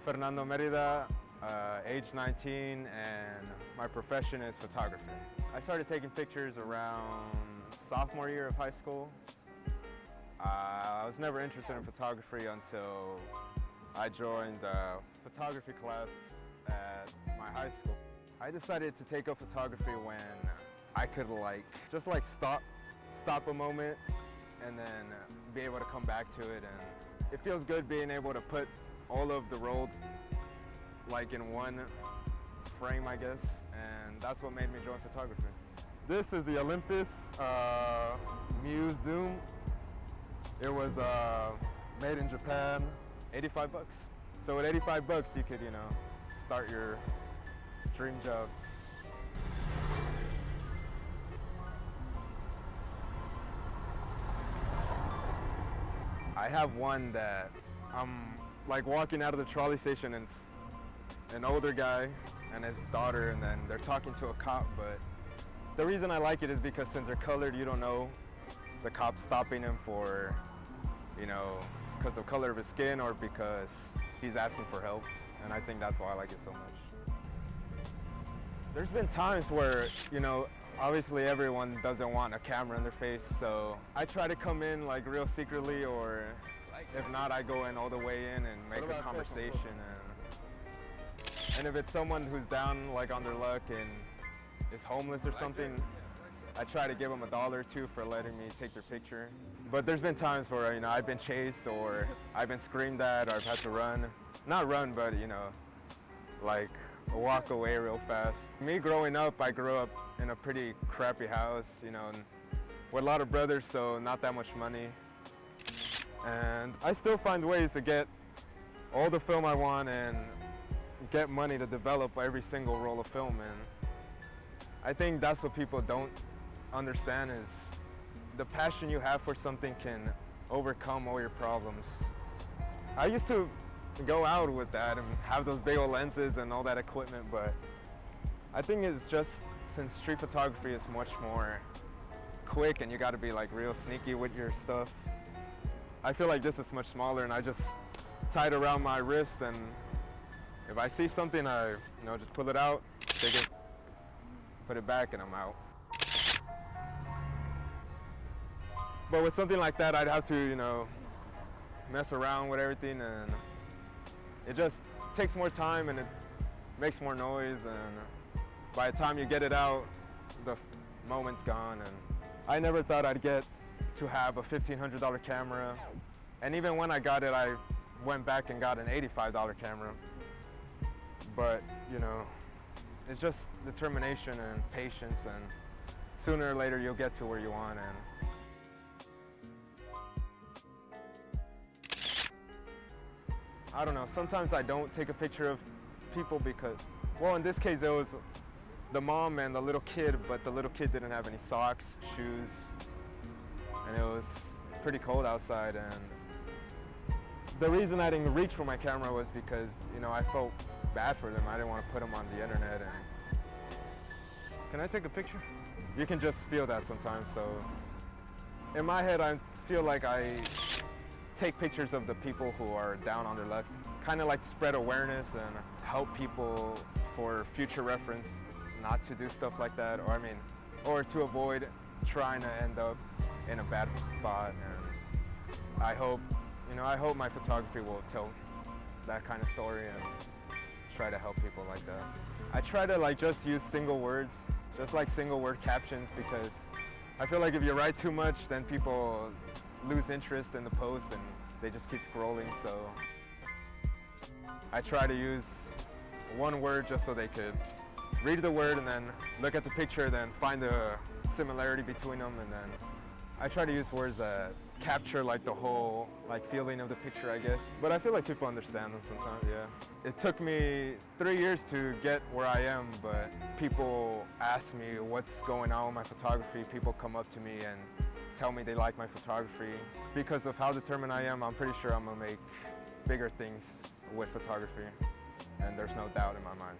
I'm Fernando Merida, age 19, and my profession is photography. I started taking pictures around sophomore year of high school. I was never interested in photography until I joined a photography class at my high school. I decided to take up photography when I could just stop a moment and then be able to come back to it, and it feels good being able to put all of the roll in one frame, I guess, and that's what made me join photography. This is the Olympus Muse Zoom. It was made in Japan, 85 bucks. So with 85 bucks, you could, start your dream job. I have one that I'm walking out of the trolley station and it's an older guy and his daughter, and then they're talking to a cop, but the reason I like it is because since they're colored, you don't know the cop stopping him for, because of color of his skin or because he's asking for help, and I think that's why I like it so much. There's been times where, obviously everyone doesn't want a camera in their face, so I try to come in real secretly, or if not, I go in all the way in and make a conversation. And if it's someone who's down on their luck and is homeless or something, I try to give them $1 or $2 for letting me take their picture. But there's been times where I've been chased, or I've been screamed at, or I've had to run. Not run, but walk away real fast. Me growing up, I grew up in a pretty crappy house, and with a lot of brothers, so not that much money. And I still find ways to get all the film I want and get money to develop every single roll of film. And I think that's what people don't understand, is the passion you have for something can overcome all your problems. I used to go out with that and have those big old lenses and all that equipment, but I think it's just since street photography is much more quick and you got to be real sneaky with your stuff. I feel like this is much smaller, and I just tie it around my wrist, and if I see something, I just pull it out, take it, put it back, and I'm out. But with something like that, I'd have to, mess around with everything, and it just takes more time and it makes more noise, and by the time you get it out, the moment's gone. And I never thought I'd get to have a $1,500 camera, and even when I got it, I went back and got an $85 camera. But it's just determination and patience, and sooner or later you'll get to where you want. And I don't know, sometimes I don't take a picture of people because, well, in this case it was the mom and the little kid, but the little kid didn't have any socks, shoes, and it was pretty cold outside. And the reason I didn't reach for my camera was because, I felt bad for them. I didn't want to put them on the internet. And can I take a picture? You can just feel that sometimes. So in my head, I feel like I take pictures of the people who are down on their luck, kind of to spread awareness and help people for future reference not to do stuff like that, or to avoid trying to end up in a bad spot. And I hope my photography will tell that kind of story and try to help people like that. I try to just use single words, just single word captions, because I feel like if you write too much, then people lose interest in the post and they just keep scrolling. So I try to use one word just so they could read the word and then look at the picture, then find the similarity between them, and then I try to use words that capture the whole feeling of the picture, I guess. But I feel like people understand them sometimes, yeah. It took me 3 years to get where I am, but people ask me what's going on with my photography. People come up to me and tell me they like my photography. Because of how determined I am, I'm pretty sure I'm gonna make bigger things with photography, and there's no doubt in my mind.